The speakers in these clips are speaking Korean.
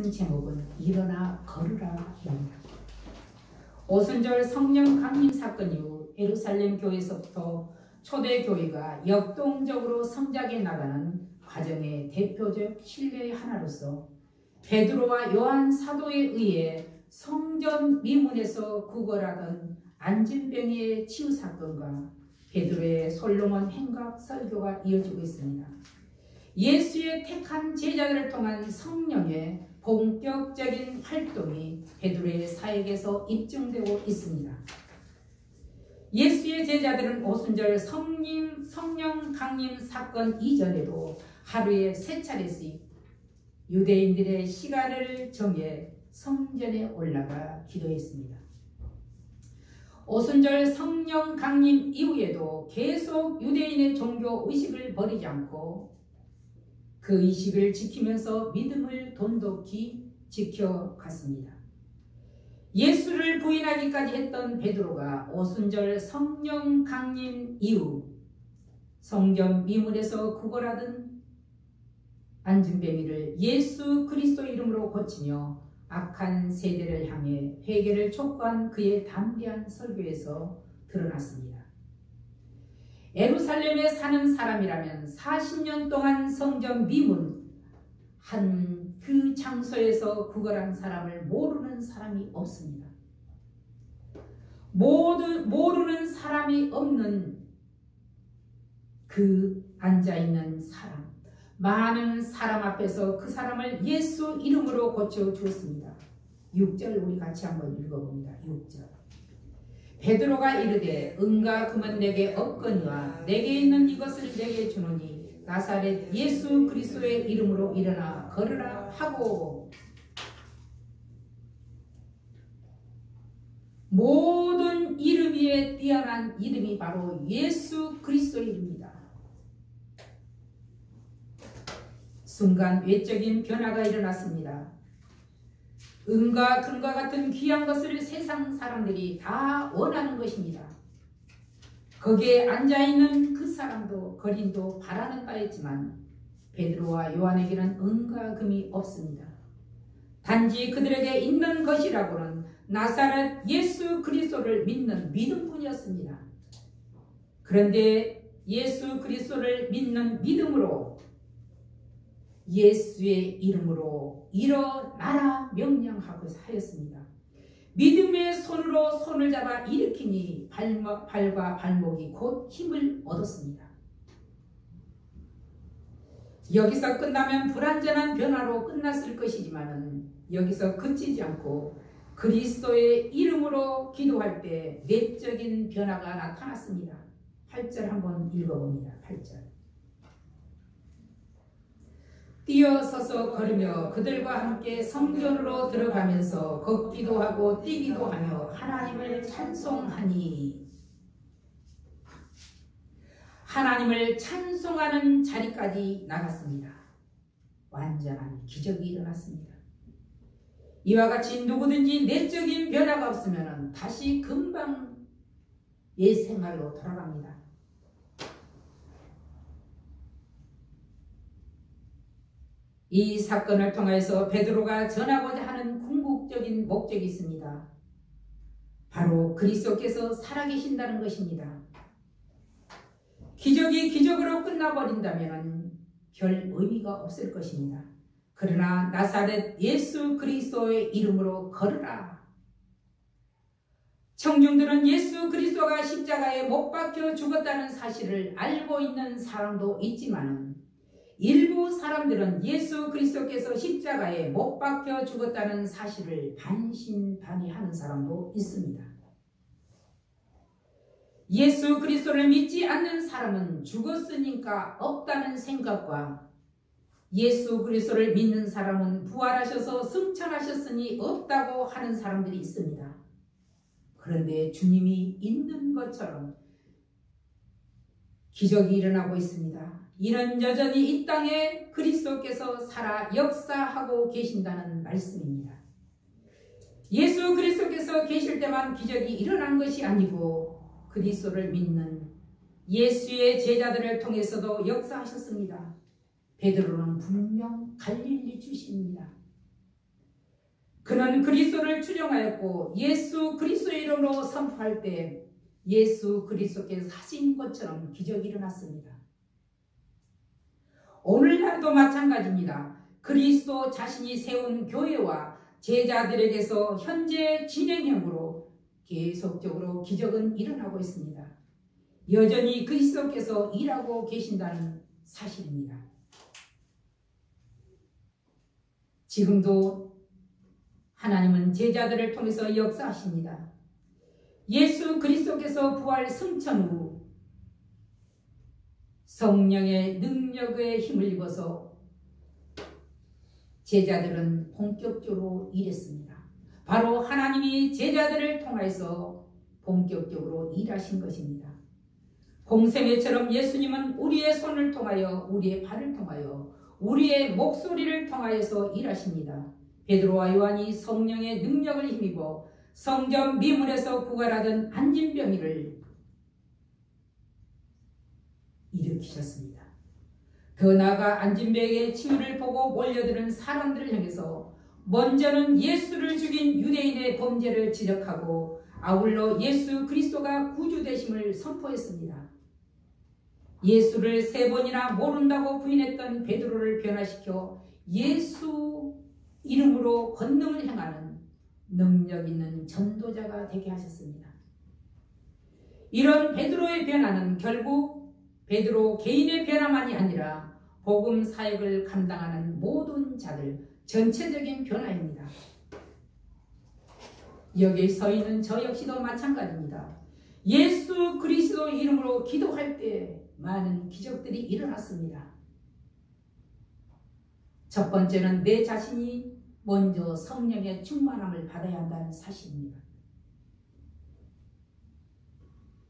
큰 제목은 일어나 걸으라입니다. 오순절 성령 강림 사건 이후 예루살렘 교회에서부터 초대교회가 역동적으로 성장해 나가는 과정의 대표적 신뢰의 하나로서 베드로와 요한 사도에 의해 성전 미문에서 구걸하던 안진병의 치유 사건과 베드로의 솔로몬 행각 설교가 이어지고 있습니다. 예수의 택한 제자들을 통한 성령의 본격적인 활동이 베드로의 사역에서 입증되고 있습니다. 예수의 제자들은 오순절 성령 강림 사건 이전에도 하루에 3차례씩 유대인들의 시간을 정해 성전에 올라가 기도했습니다. 오순절 성령 강림 이후에도 계속 유대인의 종교 의식을 버리지 않고 그 의식을 지키면서 믿음을 돈독히 지켜갔습니다. 예수를 부인하기까지 했던 베드로가 오순절 성령 강림 이후 성전 미문에서 구걸하던 안진뱅이를 예수 그리스도 이름으로 고치며 악한 세대를 향해 회개를 촉구한 그의 담대한 설교에서 드러났습니다. 예루살렘에 사는 사람이라면 40년 동안 성전 미문 한 그 장소에서 구걸한 사람을 모르는 사람이 없습니다. 모르는 사람이 없는 그 앉아있는 사람, 많은 사람 앞에서 그 사람을 예수 이름으로 고쳐주었습니다. 6절 우리 같이 한번 읽어봅니다. 6절. 베드로가 이르되 은과 금은 내게 없거니와 내게 있는 이것을 내게 주노니 나사렛 예수 그리스도의 이름으로 일어나 걸으라 하고, 모든 이름 위에 뛰어난 이름이 바로 예수 그리스도 이름입니다. 순간 외적인 변화가 일어났습니다. 은과 금과 같은 귀한 것을 세상 사람들이 다 원하는 것입니다. 거기에 앉아있는 그 사람도 거린도 바라는 바였지만 베드로와 요한에게는 은과 금이 없습니다. 단지 그들에게 있는 것이라고는 나사렛 예수 그리스도를 믿는 믿음뿐이었습니다. 그런데 예수 그리스도를 믿는 믿음으로 예수의 이름으로 일어나라 명령하고 하였습니다. 믿음의 손으로 손을 잡아 일으키니 발과 발목이 곧 힘을 얻었습니다. 여기서 끝나면 불완전한 변화로 끝났을 것이지만 여기서 그치지 않고 그리스도의 이름으로 기도할 때 내적인 변화가 나타났습니다. 8절 한번 읽어봅니다. 8절. 뛰어서서 걸으며 그들과 함께 성전으로 들어가면서 걷기도 하고 뛰기도 하며 하나님을 찬송하니, 하나님을 찬송하는 자리까지 나갔습니다. 완전한 기적이 일어났습니다. 이와 같이 누구든지 내적인 변화가 없으면 다시 금방 옛 생활로 돌아갑니다. 이 사건을 통해서 베드로가 전하고자 하는 궁극적인 목적이 있습니다. 바로 그리스도께서 살아계신다는 것입니다. 기적이 기적으로 끝나버린다면 별 의미가 없을 것입니다. 그러나 나사렛 예수 그리스도의 이름으로 걸으라. 청중들은 예수 그리스도가 십자가에 못 박혀 죽었다는 사실을 알고 있는 사람도 있지만 일부 사람들은 예수 그리스도께서 십자가에 못 박혀 죽었다는 사실을 반신반의하는 사람도 있습니다. 예수 그리스도를 믿지 않는 사람은 죽었으니까 없다는 생각과 예수 그리스도를 믿는 사람은 부활하셔서 승천하셨으니 없다고 하는 사람들이 있습니다. 그런데 주님이 있는 것처럼 기적이 일어나고 있습니다. 이는 여전히 이 땅에 그리스도께서 살아 역사하고 계신다는 말씀입니다. 예수 그리스도께서 계실 때만 기적이 일어난 것이 아니고 그리스도를 믿는 예수의 제자들을 통해서도 역사하셨습니다. 베드로는 분명 갈릴리 출신입니다. 그는 그리스도를 추종하였고 예수 그리스도의 이름으로 선포할 때 예수 그리스도께서 하신 것처럼 기적이 일어났습니다. 오늘날도 마찬가지입니다. 그리스도 자신이 세운 교회와 제자들에게서 현재 진행형으로 계속적으로 기적은 일어나고 있습니다. 여전히 그리스도께서 일하고 계신다는 사실입니다. 지금도 하나님은 제자들을 통해서 역사하십니다. 예수 그리스도께서 부활 승천 후 성령의 능력의 힘을 입어서 제자들은 본격적으로 일했습니다. 바로 하나님이 제자들을 통해서 본격적으로 일하신 것입니다. 공생애처럼 예수님은 우리의 손을 통하여 우리의 발을 통하여 우리의 목소리를 통하여서 일하십니다. 베드로와 요한이 성령의 능력을 힘입어 성전 미문에서 부활하던 안진병이를 일으키셨습니다. 더 나아가 안진병의 치유를 보고 몰려드는 사람들을 향해서 먼저는 예수를 죽인 유대인의 범죄를 지적하고 아울러 예수 그리스도가 구주되심을 선포했습니다. 예수를 3번이나 모른다고 부인했던 베드로를 변화시켜 예수 이름으로 권능을 행하는 능력 있는 전도자가 되게 하셨습니다. 이런 베드로의 변화는 결국 베드로 개인의 변화만이 아니라 복음 사역을 감당하는 모든 자들 전체적인 변화입니다. 여기 서 있는 저 역시도 마찬가지입니다. 예수 그리스도 이름으로 기도할 때 많은 기적들이 일어났습니다. 첫 번째는 내 자신이 먼저 성령의 충만함을 받아야 한다는 사실입니다.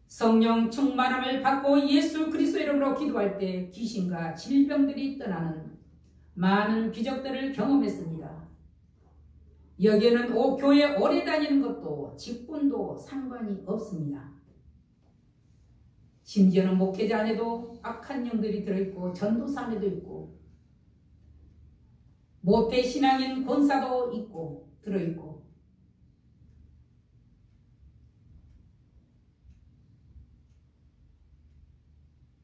성령 충만함을 받고 예수 그리스도 이름으로 기도할 때 귀신과 질병들이 떠나는 많은 기적들을 경험했습니다. 여기에는 교회 오래 다니는 것도 직분도 상관이 없습니다. 심지어는 목회자 안에도 악한 영들이 들어있고 전도사 안에도 있고 모태신앙인 권사도 있고 들어있고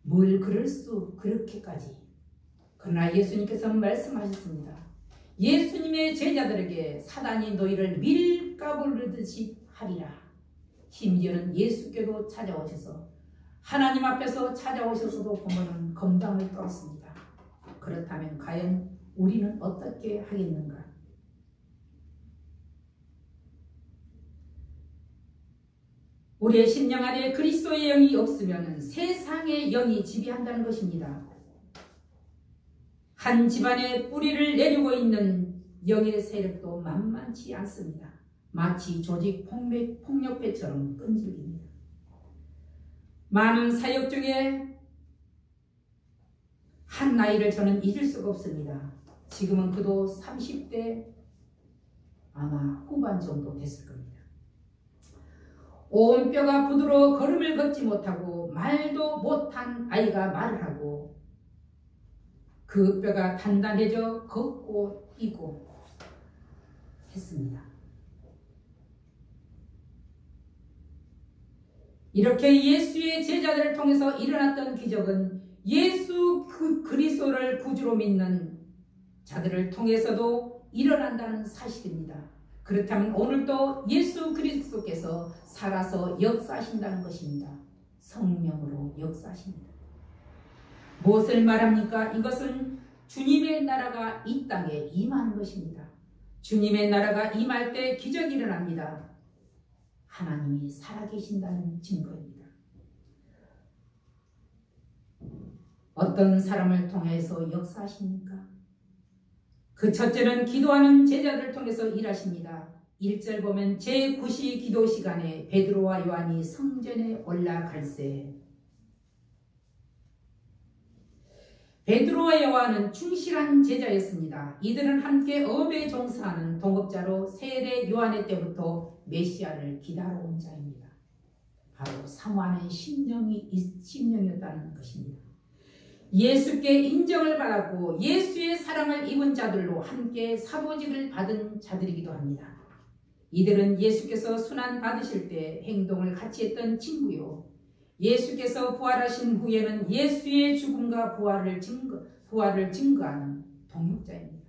뭘 그럴 수 그렇게까지. 그러나 예수님께서는 말씀하셨습니다. 예수님의 제자들에게 사단이 너희를 밀가부를 듯이 하리라. 심지어는 예수께도 찾아오셔서 하나님 앞에서 찾아오셔서도 보면은 건방을 떨었습니다. 그렇다면 과연 우리는 어떻게 하겠는가? 우리의 심령 안에 그리스도의 영이 없으면 세상의 영이 지배한다는 것입니다. 한 집안에 뿌리를 내리고 있는 영의 세력도 만만치 않습니다. 마치 조직 폭력배처럼 끈질깁니다. 많은 사역 중에 한 나이를 저는 잊을 수가 없습니다. 지금은 그도 30대 아마 후반 정도 됐을 겁니다. 온 뼈가 부드러워 걸음을 걷지 못하고 말도 못한 아이가 말을 하고 그 뼈가 단단해져 걷고 뛰고 했습니다. 이렇게 예수의 제자들을 통해서 일어났던 기적은 예수 그리스도를 구주로 믿는 자들을 통해서도 일어난다는 사실입니다. 그렇다면 오늘도 예수 그리스도께서 살아서 역사하신다는 것입니다. 성령으로 역사하십니다. 무엇을 말합니까? 이것은 주님의 나라가 이 땅에 임하는 것입니다. 주님의 나라가 임할 때 기적이 일어납니다. 하나님이 살아계신다는 증거입니다. 어떤 사람을 통해서 역사하십니까? 그 첫째는 기도하는 제자들을 통해서 일하십니다. 1절 보면 제9시 기도 시간에 베드로와 요한이 성전에 올라갈새 베드로와 요한은 충실한 제자였습니다. 이들은 함께 업에 종사하는 동업자로 세례 요한의 때부터 메시아를 기다려온 자입니다. 바로 사모하는 심령이었다는 것입니다. 예수께 인정을 받았고 예수의 사랑을 입은 자들로 함께 사도직을 받은 자들이기도 합니다. 이들은 예수께서 순환 받으실 때 행동을 같이 했던 친구요, 예수께서 부활하신 후에는 예수의 죽음과 부활을 증거하는 동역자입니다.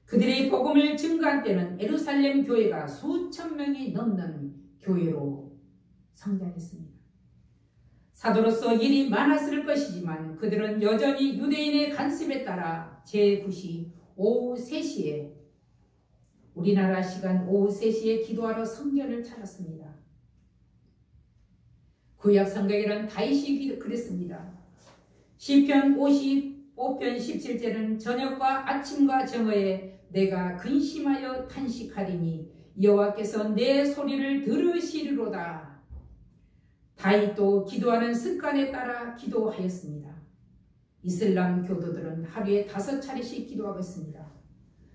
그들이 복음을 증거한 때는 예루살렘 교회가 수천 명이 넘는 교회로 성장했습니다. 사도로서 일이 많았을 것이지만 그들은 여전히 유대인의 간섭에 따라 제9시 오후 3시에, 우리나라 시간 오후 3시에 기도하러 성전을 찾았습니다. 구약 성경에는 다윗이 그랬습니다. 시편 55편 17절은 저녁과 아침과 정오에 내가 근심하여 탄식하리니 여호와께서 내 소리를 들으시리로다. 다윗도 기도하는 습관에 따라 기도하였습니다. 이슬람 교도들은 하루에 5차례씩 기도하고 있습니다.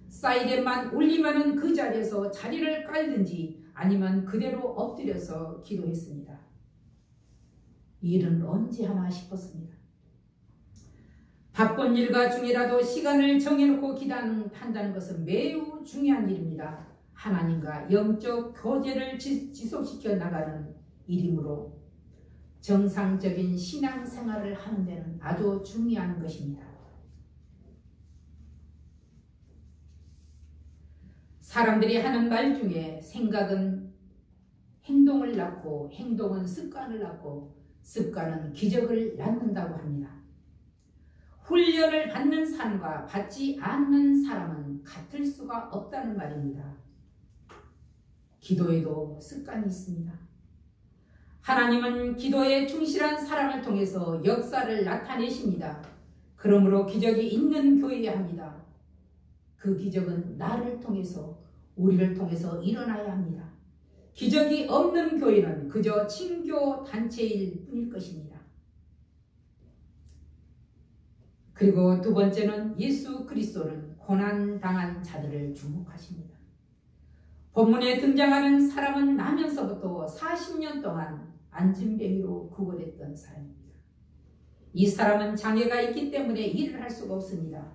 사이렌만 울리면은 그 자리에서 자리를 깔든지 아니면 그대로 엎드려서 기도했습니다. 이 일은 언제 하나 싶었습니다. 바쁜 일과 중이라도 시간을 정해놓고 기도한다는 것은 매우 중요한 일입니다. 하나님과 영적 교제를 지속시켜 나가는 일이므로 정상적인 신앙생활을 하는 데는 아주 중요한 것입니다. 사람들이 하는 말 중에 생각은 행동을 낳고 행동은 습관을 낳고 습관은 기적을 낳는다고 합니다. 훈련을 받는 사람과 받지 않는 사람은 같을 수가 없다는 말입니다. 기도에도 습관이 있습니다. 하나님은 기도에 충실한 사람을 통해서 역사를 나타내십니다. 그러므로 기적이 있는 교회여야 합니다. 그 기적은 나를 통해서, 우리를 통해서 일어나야 합니다. 기적이 없는 교회는 그저 친교 단체일 뿐일 것입니다. 그리고 두 번째는 예수 그리스도는 고난당한 자들을 주목하십니다. 본문에 등장하는 사람은 나면서부터 40년 동안 안진뱅이로 구걸했던 사람입니다. 이 사람은 장애가 있기 때문에 일을 할 수가 없습니다.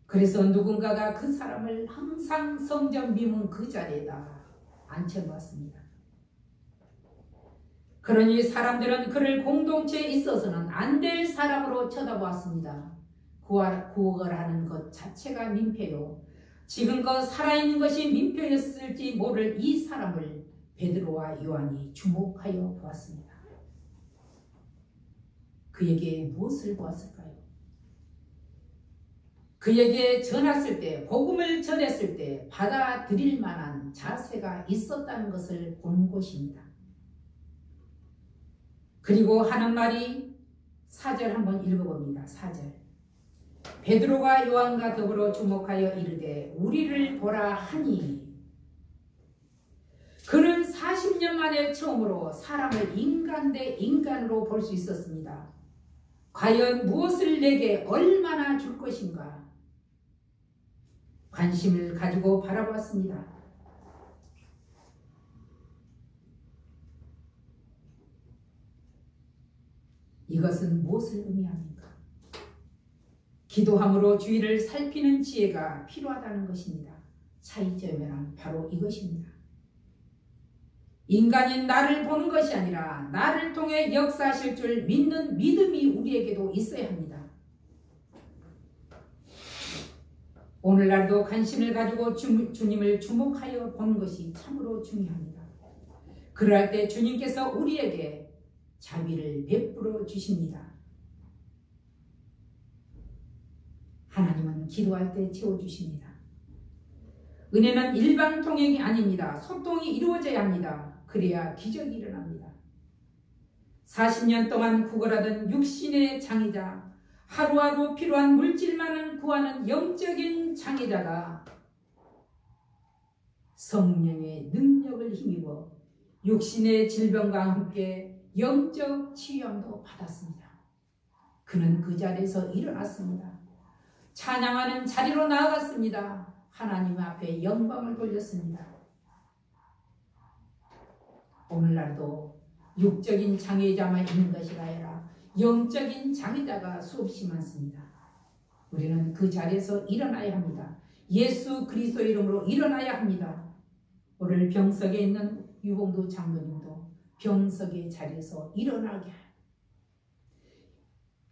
그래서 누군가가 그 사람을 항상 성전 미문 그 자리에다 앉혀놓았습니다. 그러니 사람들은 그를 공동체에 있어서는 안 될 사람으로 쳐다보았습니다. 구걸하는 것 자체가 민폐요, 지금껏 살아있는 것이 민폐였을지 모를 이 사람을 베드로와 요한이 주목하여 보았습니다. 그에게 무엇을 보았을까요? 그에게 전했을 때, 복음을 전했을 때 받아들일 만한 자세가 있었다는 것을 본 것입니다. 그리고 하는 말이 4절 한번 읽어봅니다. 4절. 베드로가 요한과 더불어 주목하여 이르되 우리를 보라 하니, 그는 40년 만에 처음으로 사람을 인간 대 인간으로 볼 수 있었습니다. 과연 무엇을 내게 얼마나 줄 것인가 관심을 가지고 바라보았습니다. 이것은 무엇을 의미합니까? 기도함으로 주위를 살피는 지혜가 필요하다는 것입니다. 차이점은 바로 이것입니다. 인간인 나를 보는 것이 아니라 나를 통해 역사하실 줄 믿는 믿음이 우리에게도 있어야 합니다. 오늘날도 관심을 가지고 주님을 주목하여 보는 것이 참으로 중요합니다. 그럴 때 주님께서 우리에게 자비를 베풀어 주십니다. 하나님은 기도할 때 채워주십니다. 은혜는 일반 통행이 아닙니다. 소통이 이루어져야 합니다. 그래야 기적이 일어납니다. 40년 동안 구걸하던 육신의 장애자, 하루하루 필요한 물질만을 구하는 영적인 장애자가 성령의 능력을 힘입어 육신의 질병과 함께 영적 치유함도 받았습니다. 그는 그 자리에서 일어났습니다. 찬양하는 자리로 나아갔습니다. 하나님 앞에 영광을 돌렸습니다. 오늘날도 육적인 장애자만 있는 것이 아니라 영적인 장애자가 수없이 많습니다. 우리는 그 자리에서 일어나야 합니다. 예수 그리스도 이름으로 일어나야 합니다. 오늘 병석에 있는 유봉도 장로님도 병석의 자리에서 일어나게 하여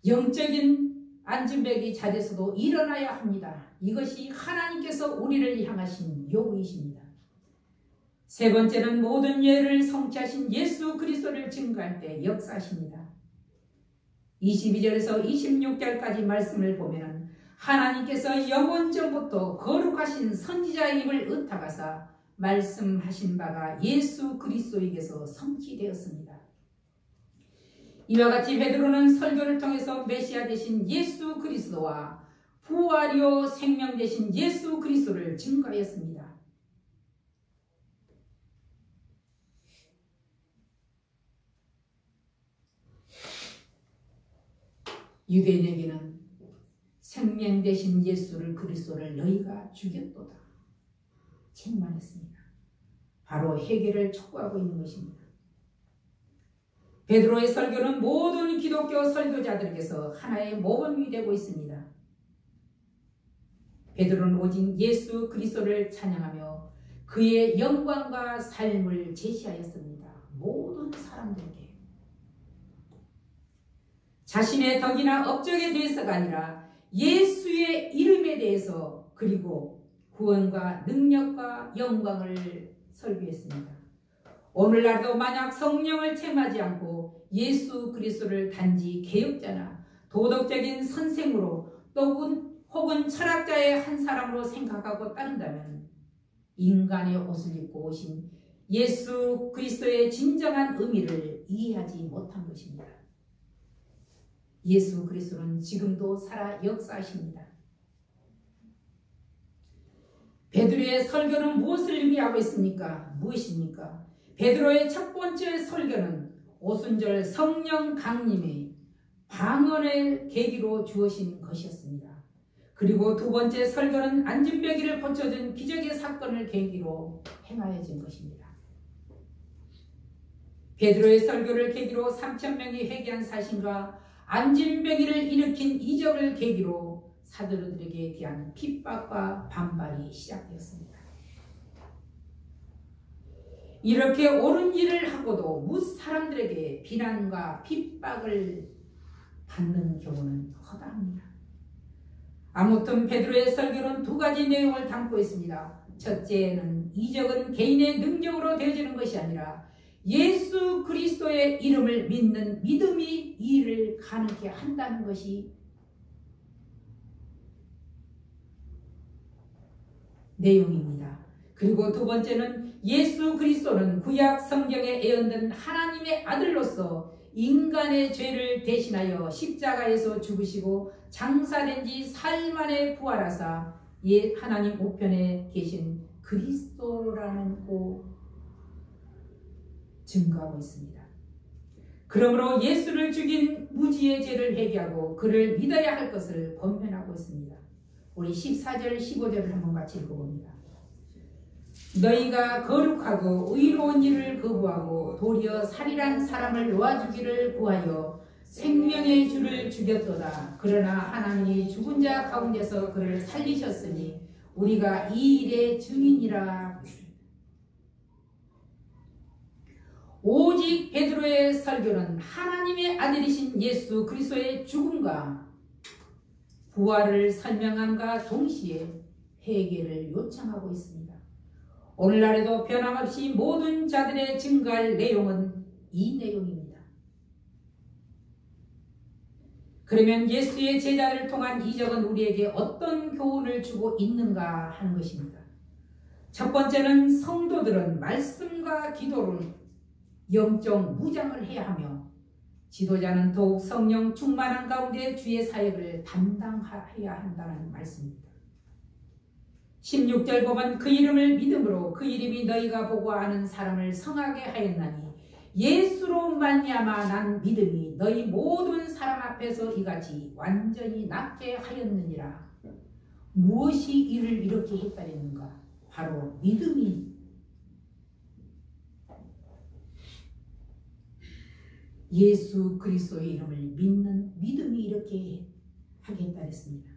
영적인 안진백의 자리에서도 일어나야 합니다. 이것이 하나님께서 우리를 향하신 요구이십니다. 세 번째는 모든 예를 성취하신 예수 그리스도를 증거할 때 역사하십니다. 22절에서 26절까지 말씀을 보면 하나님께서 영원 전부터 거룩하신 선지자의 입을 의탁하사 말씀하신 바가 예수 그리스도에게서 성취되었습니다. 이와 같이 베드로는 설교를 통해서 메시아 되신 예수 그리스도와 부활이요 생명 되신 예수 그리스도를 증거하였습니다. 유대인에게는 생명 되신 예수를 그리스도를 너희가 죽였도다 책망했습니다. 바로 회개를 촉구하고 있는 것입니다. 베드로의 설교는 모든 기독교 설교자들에게서 하나의 모범이 되고 있습니다. 베드로는 오직 예수 그리스도를 찬양하며 그의 영광과 삶을 제시하였습니다. 모든 사람들에게. 자신의 덕이나 업적에 대해서가 아니라 예수의 이름에 대해서 그리고 구원과 능력과 영광을 설교했습니다. 오늘날도 만약 성령을 체험하지 않고 예수 그리스도를 단지 개혁자나 도덕적인 선생으로 또 혹은 철학자의 한 사람으로 생각하고 따른다면 인간의 옷을 입고 오신 예수 그리스도의 진정한 의미를 이해하지 못한 것입니다. 예수 그리스도는 지금도 살아 역사하십니다. 베드로의 설교는 무엇을 의미하고 있습니까? 무엇입니까? 베드로의 첫 번째 설교는 오순절 성령 강림의 방언의 계기로 주어진 것이었습니다. 그리고 두 번째 설교는 안진병이를 고쳐준 기적의 사건을 계기로 행하여진 것입니다. 베드로의 설교를 계기로 3,000명이 회개한 사실과 안진병이를 일으킨 이적을 계기로 사도들에게 대한 핍박과 반발이 시작되었습니다. 이렇게 옳은 일을 하고도 뭇 사람들에게 비난과 핍박을 받는 경우는 허다합니다. 아무튼 베드로의 설교는 두 가지 내용을 담고 있습니다. 첫째는 이적은 개인의 능력으로 되어지는 것이 아니라 예수 그리스도의 이름을 믿는 믿음이 이 일을 가능케 한다는 것이 내용입니다. 그리고 두 번째는 예수 그리스도는 구약 성경에 예언된 하나님의 아들로서 인간의 죄를 대신하여 십자가에서 죽으시고 장사된 지 사흘 만에 부활하사 하나님 우편에 계신 그리스도라는 고 증거하고 있습니다. 그러므로 예수를 죽인 무지의 죄를 회개하고 그를 믿어야 할 것을 권면하고 있습니다. 우리 14절 15절을 한번 같이 읽어봅니다. 너희가 거룩하고 의로운 일을 거부하고 도리어 살인한 사람을 놓아주기를 구하여 생명의 주를 죽였도다. 그러나 하나님이 죽은 자 가운데서 그를 살리셨으니 우리가 이 일의 증인이라. 오직 베드로의 설교는 하나님의 아들이신 예수 그리스도의 죽음과 부활을 설명함과 동시에 회개를 요청하고 있습니다. 오늘날에도 변함없이 모든 자들의 증거할 내용은 이 내용입니다. 그러면 예수의 제자를 통한 이적은 우리에게 어떤 교훈을 주고 있는가 하는 것입니다. 첫 번째는 성도들은 말씀과 기도를 영적 무장을 해야 하며 지도자는 더욱 성령 충만한 가운데 주의 사역을 담당해야 한다는 말씀입니다. 16절 보면 그 이름을 믿음으로 그 이름이 너희가 보고 아는 사람을 성하게 하였나니 예수로 말미암아 난 믿음이 너희 모든 사람 앞에서 이같이 완전히 낫게 하였느니라. 무엇이 이를 이렇게 했다는가? 바로 믿음이. 예수 그리스도의 이름을 믿는 믿음이 이렇게 하겠다 했습니다.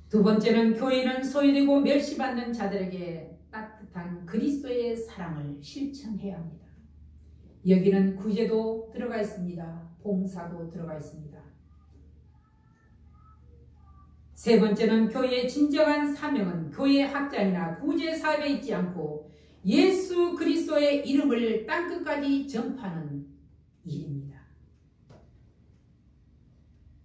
두 번째는 교회는 소외되고 멸시받는 자들에게 따뜻한 그리스도의 사랑을 실천해야 합니다. 여기는 구제도 들어가 있습니다. 봉사도 들어가 있습니다. 세 번째는 교회의 진정한 사명은 교회 확장이나 구제 사업에 있지 않고 예수 그리스도의 이름을 땅끝까지 전파하는 일입니다.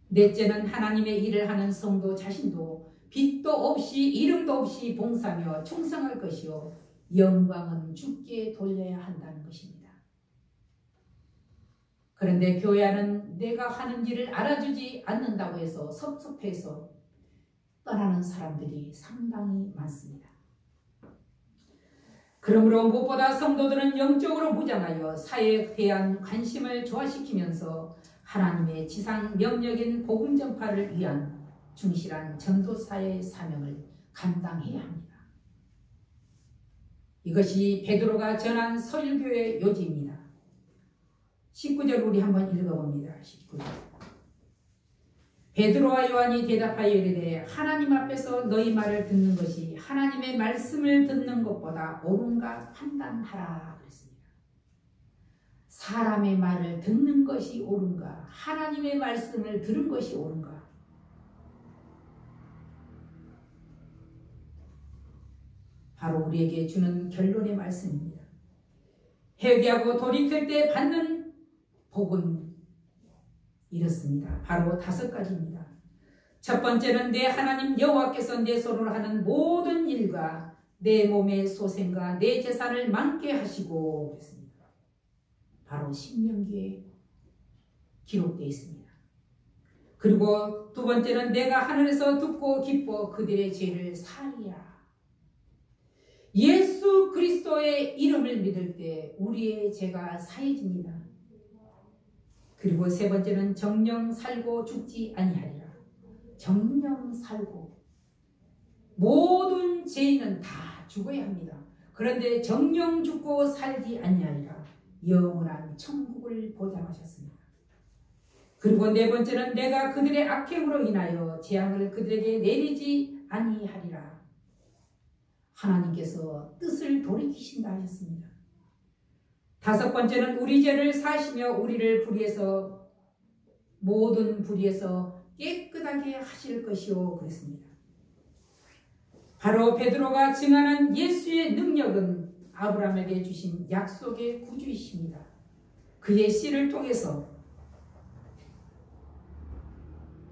넷째는 하나님의 일을 하는 성도 자신도 빛도 없이 이름도 없이 봉사하며 충성할 것이요 영광은 주께 돌려야 한다는 것입니다. 그런데 교회 안은 내가 하는 일을 알아주지 않는다고 해서 섭섭해서 떠나는 사람들이 상당히 많습니다. 그러므로 무엇보다 성도들은 영적으로 무장하여 사회에 대한 관심을 조화시키면서 하나님의 지상 명령인 복음 전파를 위한 충실한 전도사의 사명을 감당해야 합니다. 이것이 베드로가 전한 서일교의 요지입니다. 19절 우리 한번 읽어봅니다. 19절. 베드로와 요한이 대답하여 이르되 하나님 앞에서 너희 말을 듣는 것이 하나님의 말씀을 듣는 것보다 옳은가 판단하라 그랬습니다. 사람의 말을 듣는 것이 옳은가 하나님의 말씀을 들은 것이 옳은가. 바로 우리에게 주는 결론의 말씀입니다. 회개하고 돌이킬 때 받는 복은 이렇습니다. 바로 5가지입니다. 첫 번째는 내 하나님 여호와께서 내 손으로 하는 모든 일과 내 몸의 소생과 내 재산을 많게 하시고 그랬습니다. 바로 신명기에 기록되어 있습니다. 그리고 두 번째는 내가 하늘에서 듣고 기뻐 그들의 죄를 사하리라. 예수 그리스도의 이름을 믿을 때 우리의 죄가 사해집니다. 그리고 세 번째는 정령 살고 죽지 아니하리라. 정령 살고 모든 죄인은 다 죽어야 합니다. 그런데 정령 죽고 살지 아니하리라. 영원한 천국을 보장하셨습니다. 그리고 네 번째는 내가 그들의 악행으로 인하여 재앙을 그들에게 내리지 아니하리라. 하나님께서 뜻을 돌이키신다 하셨습니다. 다섯 번째는 우리 죄를 사시며 우리를 불의에서 모든 불의에서 깨끗하게 하실 것이요 그랬습니다. 바로 베드로가 증언한 예수의 능력은 아브라함에게 주신 약속의 구주이십니다. 그의 씨를 통해서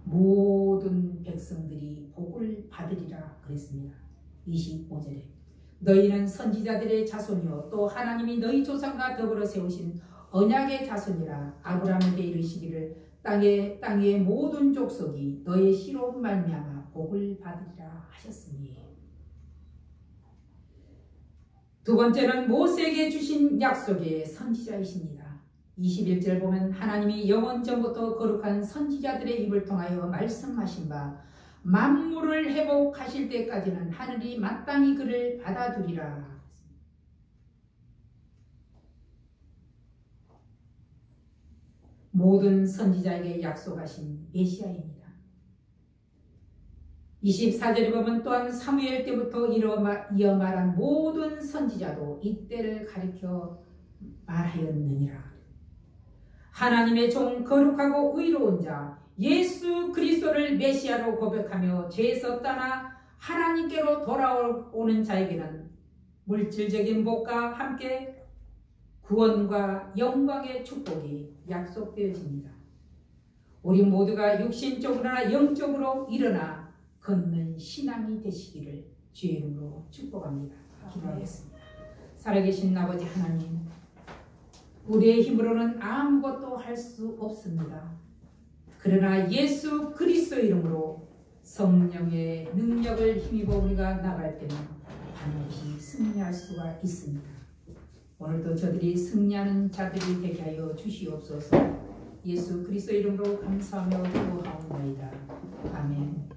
모든 백성들이 복을 받으리라 그랬습니다. 25절에 너희는 선지자들의 자손이요 또 하나님이 너희 조상과 더불어 세우신 언약의 자손이라. 아브라함에게 이르시기를 땅의 모든 족속이 너의 씨로 말미암아 복을 받으리라 하셨으니. 두 번째는 모세에게 주신 약속의 선지자이십니다. 21절 보면 하나님이 영원 전부터 거룩한 선지자들의 입을 통하여 말씀하신 바 만물을 회복하실 때까지는 하늘이 마땅히 그를 받아두리라. 모든 선지자에게 약속하신 메시아입니다. 24절에 보면 또한 사무엘 때부터 이어 말한 모든 선지자도 이때를 가리켜 말하였느니라. 하나님의 종 거룩하고 의로운 자 예수 그리스도를 메시아로 고백하며 죄에서 떠나 하나님께로 돌아오는 자에게는 물질적인 복과 함께 구원과 영광의 축복이 약속되어집니다. 우리 모두가 육신적으로나 영적으로 일어나 걷는 신앙이 되시기를 주의 이름으로 축복합니다. 기도하겠습니다. 살아계신 아버지 하나님, 우리의 힘으로는 아무것도 할 수 없습니다. 그러나 예수 그리스도 이름으로 성령의 능력을 힘입어 우리가 나갈 때는 반드시 승리할 수가 있습니다. 오늘도 저들이 승리하는 자들이 되게 하여 주시옵소서. 예수 그리스도 이름으로 감사하며 기도하옵나이다. 아멘.